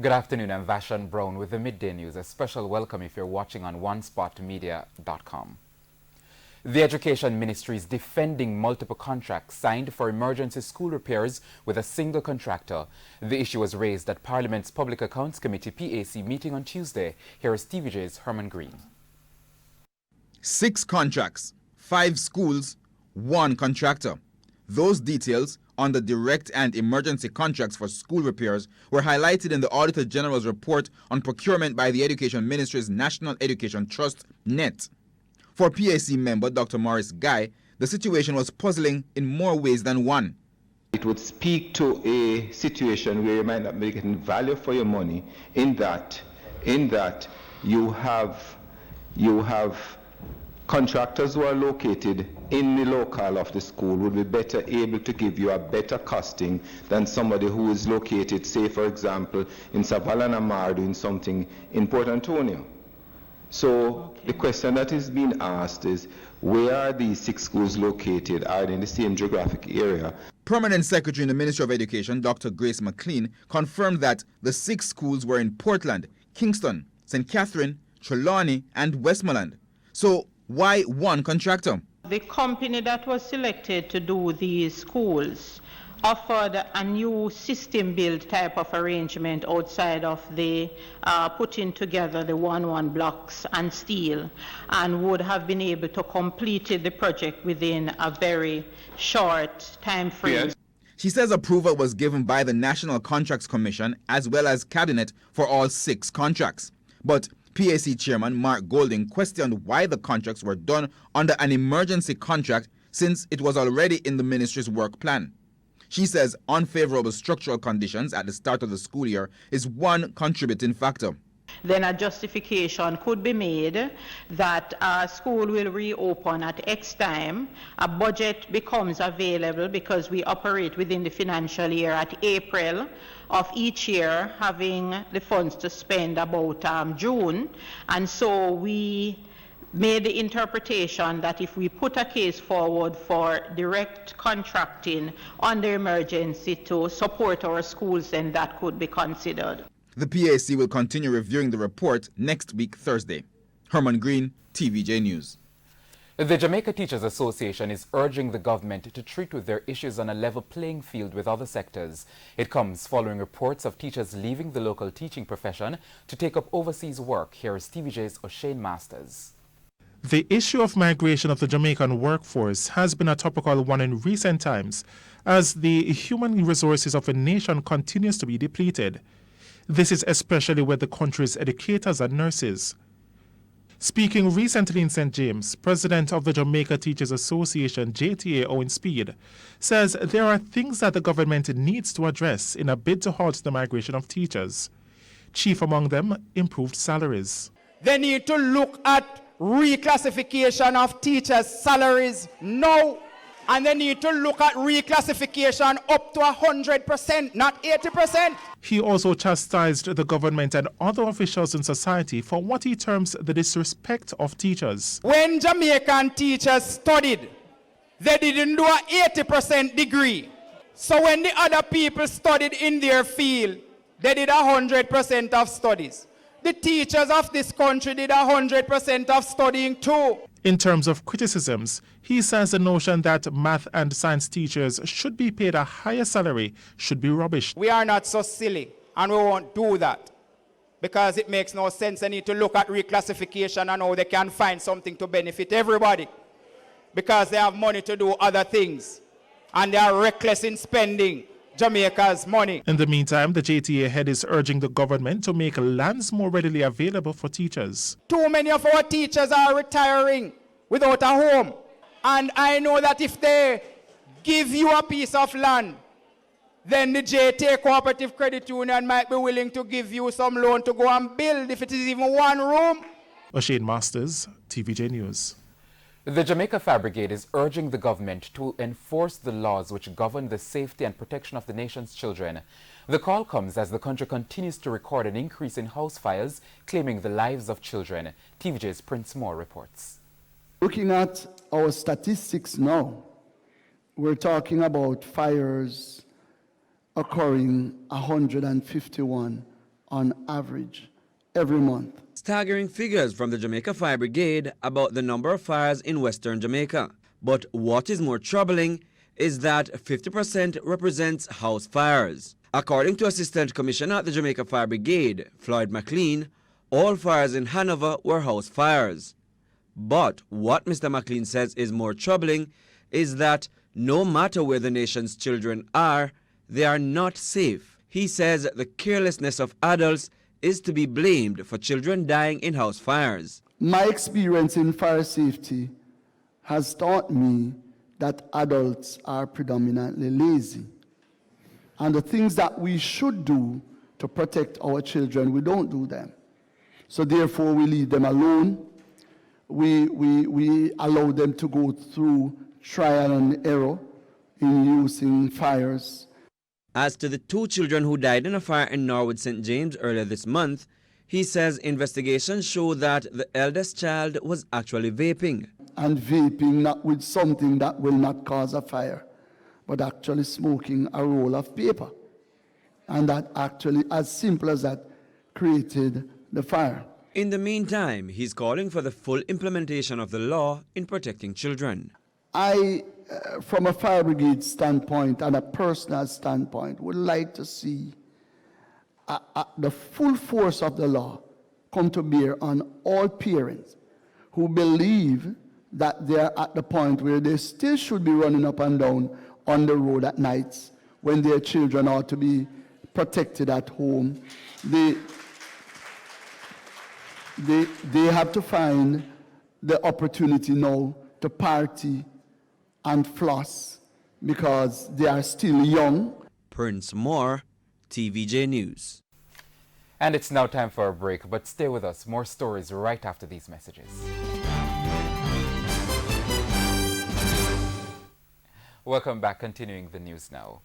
Good afternoon, I'm Vashan Brown with the Midday News. A special welcome if you're watching on onespotmedia.com. The Education Ministry is defending multiple contracts signed for emergency school repairs with a single contractor. The issue was raised at Parliament's Public Accounts Committee PAC meeting on Tuesday. Here is TVJ's Herman Green. 6 contracts, 5 schools, 1 contractor. Those details on the direct and emergency contracts for school repairs were highlighted in the Auditor General's report on procurement by the Education Ministry's National Education Trust, NET. For PAC member Dr. Morris Guy, the situation was puzzling in more ways than one. It would speak to a situation where you might not be getting value for your money in that you have contractors who are located in the locale of the school would be better able to give you a better costing than somebody who is located, say for example, in Savannah Mar doing something in Port Antonio. So the question that is being asked is, where are these 6 schools located? Are they in the same geographic area? Permanent Secretary in the Ministry of Education, Dr. Grace McLean, confirmed that the 6 schools were in Portland, Kingston, St. Catherine, Trelawney, and Westmoreland. So why 1 contractor? The company that was selected to do these schools offered a new system build type of arrangement outside of the putting together the 1-1 blocks and steel, and would have been able to complete the project within a very short time frame. Yes. She says approval was given by the National Contracts Commission as well as Cabinet for all 6 contracts. But PAC Chairman Mark Golding questioned why the contracts were done under an emergency contract since it was already in the ministry's work plan. She says unfavorable structural conditions at the start of the school year is one contributing factor. Then a justification could be made that a school will reopen at X time, a budget becomes available because we operate within the financial year at April of each year, having the funds to spend about June, and so we made the interpretation that if we put a case forward for direct contracting under emergency to support our schools, then that could be considered. The PAC will continue reviewing the report next week, Thursday. Herman Green, TVJ News. The Jamaica Teachers Association is urging the government to treat with their issues on a level playing field with other sectors. It comes following reports of teachers leaving the local teaching profession to take up overseas work. Here is TVJ's O'Shane Masters. The issue of migration of the Jamaican workforce has been a topical one in recent times as the human resources of the nation continues to be depleted. This is especially with the country's educators and nurses. Speaking recently in St. James, President of the Jamaica Teachers Association, JTA Owen Speed, says there are things that the government needs to address in a bid to halt the migration of teachers. Chief among them, improved salaries. They need to look at reclassification of teachers' salaries now, and they need to look at reclassification up to 100%, not 80%. He also chastised the government and other officials in society for what he terms the disrespect of teachers. When Jamaican teachers studied, they didn't do an 80% degree. So when the other people studied in their field, they did 100% of studies. The teachers of this country did 100% of studying too. In terms of criticisms, he says the notion that math and science teachers should be paid a higher salary should be rubbish. We are not so silly, and we won't do that because it makes no sense. They need to look at reclassification and how they can find something to benefit everybody because they have money to do other things and they are reckless in spending Jamaica's money. In the meantime, the JTA head is urging the government to make lands more readily available for teachers. Too many of our teachers are retiring without a home. And I know that if they give you a piece of land, then the JTA Cooperative Credit Union might be willing to give you some loan to go and build, if it is even 1 room. O'Shane Masters, TVJ News. The Jamaica Fire Brigade is urging the government to enforce the laws which govern the safety and protection of the nation's children. The call comes as the country continues to record an increase in house fires claiming the lives of children. TVJ's Prince Moore reports. Looking at our statistics now, we're talking about fires occurring 151 on average every month. Staggering figures from the Jamaica Fire Brigade about the number of fires in Western Jamaica. But what is more troubling is that 50% represents house fires. According to Assistant Commissioner at the Jamaica Fire Brigade, Floyd McLean, all fires in Hanover were house fires. But what Mr. McLean says is more troubling is that no matter where the nation's children are, they are not safe. He says the carelessness of adults is to be blamed for children dying in house fires. My experience in fire safety has taught me that adults are predominantly lazy. And the things that we should do to protect our children, we don't do them. So therefore we leave them alone. We allow them to go through trial and error in using fires. As to the 2 children who died in a fire in Norwood St. James earlier this month, he says investigations show that the eldest child was actually vaping. And vaping not with something that will not cause a fire, but actually smoking a roll of paper. And that actually, as simple as that, created the fire. In the meantime, he's calling for the full implementation of the law in protecting children. I, from a fire brigade standpoint and a personal standpoint, would like to see the full force of the law come to bear on all parents who believe that they're at the point where they still should be running up and down on the road at nights when their children ought to be protected at home. They have to find the opportunity now to party and floss because they are still young. Prince Moore, TVJ News. And it's now time for a break, but stay with us. More stories right after these messages. Welcome back. Continuing the news now.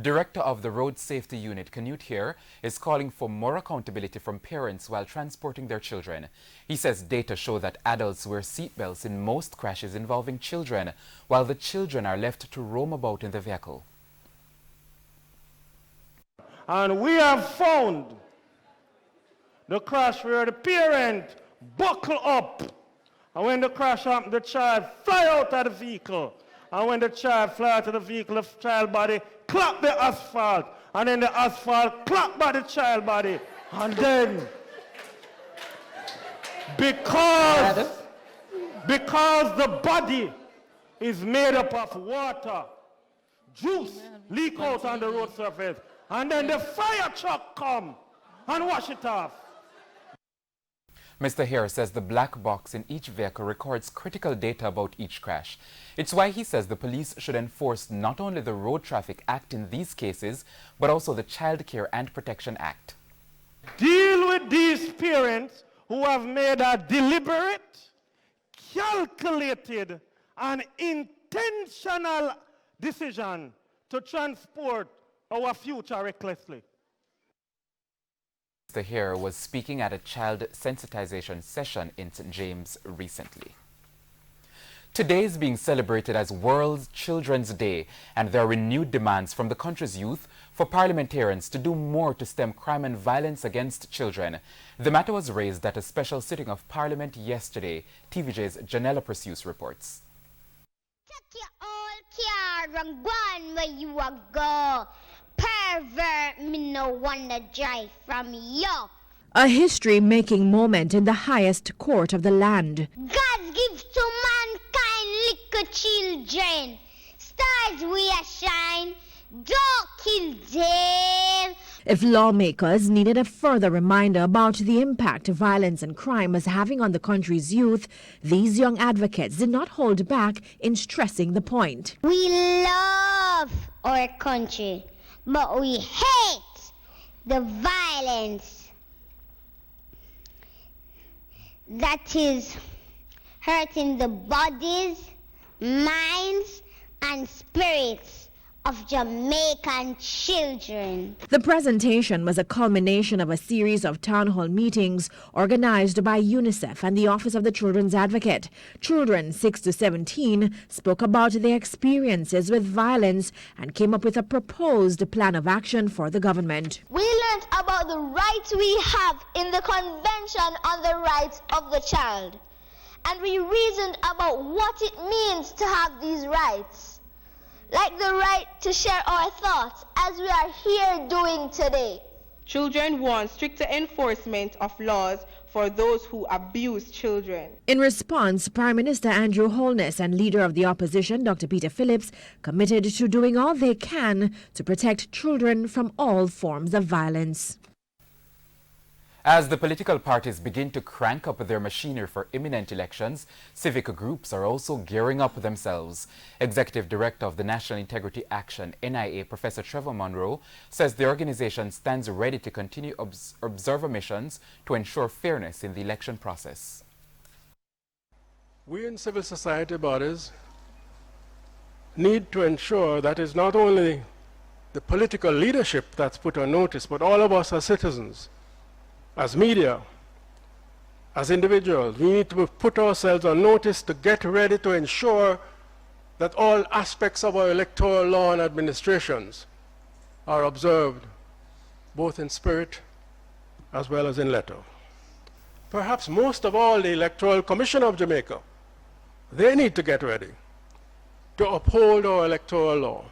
Director of the Road Safety Unit, Canute here, is calling for more accountability from parents while transporting their children. He says data show that adults wear seatbelts in most crashes involving children, while the children are left to roam about in the vehicle. And we have found the crash where the parent buckle up, and when the crash happened, the child fly out of the vehicle. And when the child fly out of the vehicle, the child body clap the asphalt, and then the asphalt clap by the child body. And then, because the body is made up of water, juice leak out on the road surface, and then the fire truck come and wash it off. Mr. Hare says the black box in each vehicle records critical data about each crash. It's why he says the police should enforce not only the Road Traffic Act in these cases, but also the Child Care and Protection Act. Deal with these parents who have made a deliberate, calculated, and intentional decision to transport our future recklessly. Mr. Hare was speaking at a child sensitization session in St. James recently. Today is being celebrated as World Children's Day, and there are renewed demands from the country's youth for parliamentarians to do more to stem crime and violence against children. The matter was raised at a special sitting of Parliament yesterday. TVJ's Janella Perseus reports. Take your old car and run where you a go. Pervert, me no wanna drive from you. A history-making moment in the highest court of the land. God gives to mankind little children. Stars we a shine, don't kill them. If lawmakers needed a further reminder about the impact violence and crime is having on the country's youth, these young advocates did not hold back in stressing the point. We love our country, but we hate the violence that is hurting the bodies, minds, and spirits of Jamaican children. The presentation was a culmination of a series of town hall meetings organized by UNICEF and the Office of the Children's Advocate. Children 6 to 17 spoke about their experiences with violence and came up with a proposed plan of action for the government. We learned about the rights we have in the Convention on the Rights of the Child, and we reasoned about what it means to have these rights, like the right to share our thoughts, as we are here doing today. Children want stricter enforcement of laws for those who abuse children. In response, Prime Minister Andrew Holness and Leader of the Opposition, Dr. Peter Phillips, committed to doing all they can to protect children from all forms of violence. As the political parties begin to crank up their machinery for imminent elections, civic groups are also gearing up themselves. Executive Director of the National Integrity Action, NIA, Professor Trevor Monroe, says the organization stands ready to continue observer missions to ensure fairness in the election process. We in civil society bodies need to ensure that it's not only the political leadership that's put on notice, but all of us as citizens, as media, as individuals. We need to put ourselves on notice to get ready to ensure that all aspects of our electoral law and administrations are observed, both in spirit as well as in letter. Perhaps most of all, the Electoral Commission of Jamaica, they need to get ready to uphold our electoral law.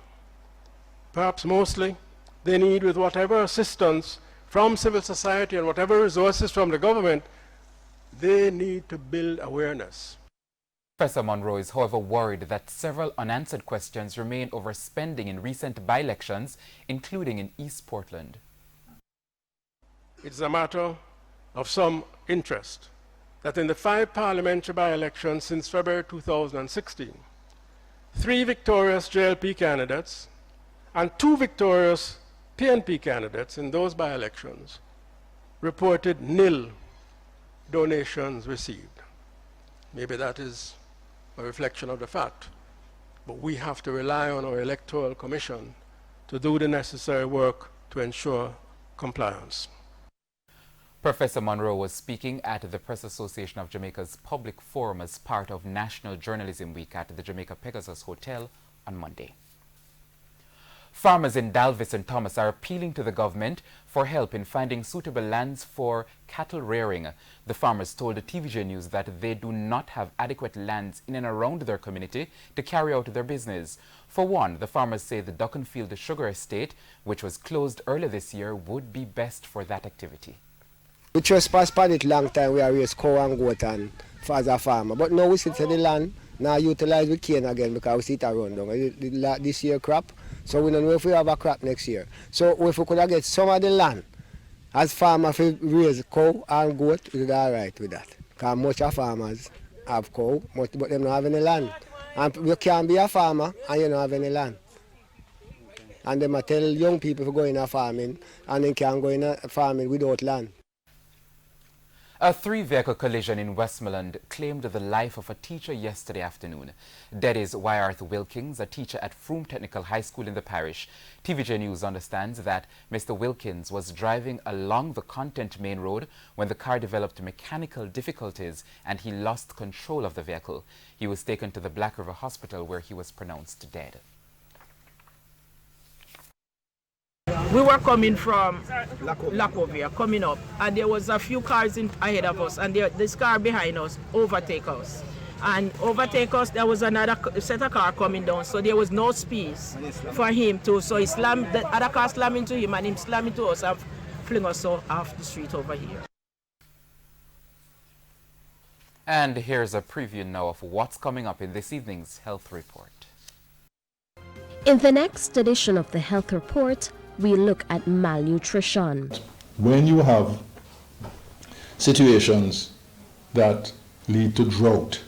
Perhaps mostly, they need, with whatever assistance from civil society and whatever resources from the government, they need to build awareness. Professor Monroe is, however, worried that several unanswered questions remain over spending in recent by-elections, including in East Portland. It's a matter of some interest that in the 5 parliamentary by-elections since February 2016, 3 victorious JLP candidates and 2 victorious PNP candidates in those by-elections reported nil donations received. Maybe that is a reflection of the fact, but we have to rely on our Electoral Commission to do the necessary work to ensure compliance. Professor Monroe was speaking at the Press Association of Jamaica's public forum as part of National Journalism Week at the Jamaica Pegasus Hotel on Monday. Farmers in Dalvis and Thomas are appealing to the government for help in finding suitable lands for cattle rearing. The farmers told the TVJ News that they do not have adequate lands in and around their community to carry out their business. For one, the farmers say the Duckenfield Sugar Estate, which was closed earlier this year, would be best for that activity. We trespass upon it long time. We are raised cow and goat and as a farmer. But now we sit in the land, now utilize the cane again because we sit around this year crop. So we don't know if we have a crop next year. So if we could get some of the land, as farmers raise cow and goat, we are all right with that. Because most of farmers have cow, but they don't have any land. And you can't be a farmer and you don't have any land. And they might tell young people to go in a farming and they can't go in a farming without land. A 3-vehicle collision in Westmoreland claimed the life of a teacher yesterday afternoon. That is Wyarth Wilkins, a teacher at Froome Technical High School in the parish. TVJ News understands that Mr. Wilkins was driving along the Content Main Road when the car developed mechanical difficulties and he lost control of the vehicle. He was taken to the Black River Hospital where he was pronounced dead. We were coming from Lacovia, coming up, and there was a few cars ahead of us, and this car behind us overtake us. And overtake us, there was another set of car coming down, so there was no space for him to, so he slammed, the other car slammed into him, and him slammed into us and fling us off the street over here. And here's a preview now of what's coming up in this evening's Health Report. In the next edition of the Health Report, we look at malnutrition. When you have situations that lead to drought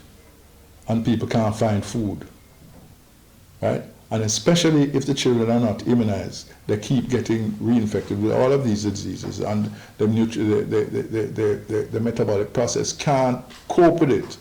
and people can't find food, right? And especially if the children are not immunized, they keep getting reinfected with all of these diseases, and the metabolic process can't cope with it.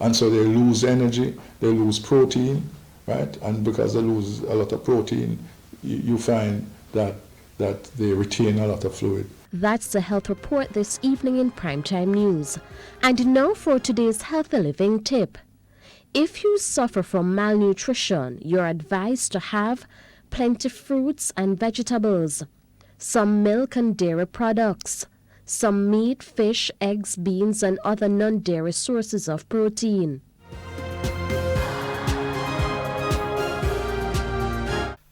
And so they lose energy, they lose protein, right? And because they lose a lot of protein, you find that they retain a lot of fluid. That's the health report this evening in Primetime News. And now for today's healthy living tip. If you suffer from malnutrition, you're advised to have plenty fruits and vegetables, some milk and dairy products, some meat, fish, eggs, beans, and other non-dairy sources of protein.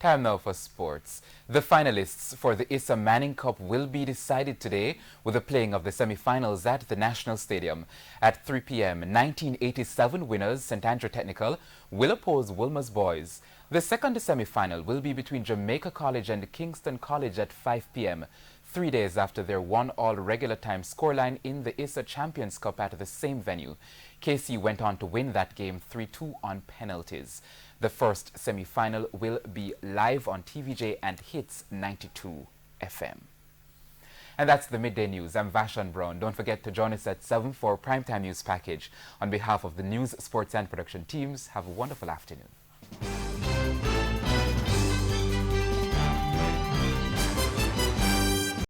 Time now for sports. The finalists for the Issa Manning Cup will be decided today with the playing of the semi-finals at the National Stadium. At 3 p.m., 1987 winners St. Andrew Technical will oppose Wilmer's Boys. The second semi-final will be between Jamaica College and Kingston College at 5 p.m., 3 days after their one-all regular time scoreline in the Issa Champions Cup at the same venue. KC went on to win that game 3-2 on penalties. The first semi-final will be live on TVJ and Hits 92 FM. And that's the Midday News. I'm Vashon Brown. Don't forget to join us at 7 for Primetime News Package. On behalf of the news, sports and production teams, have a wonderful afternoon.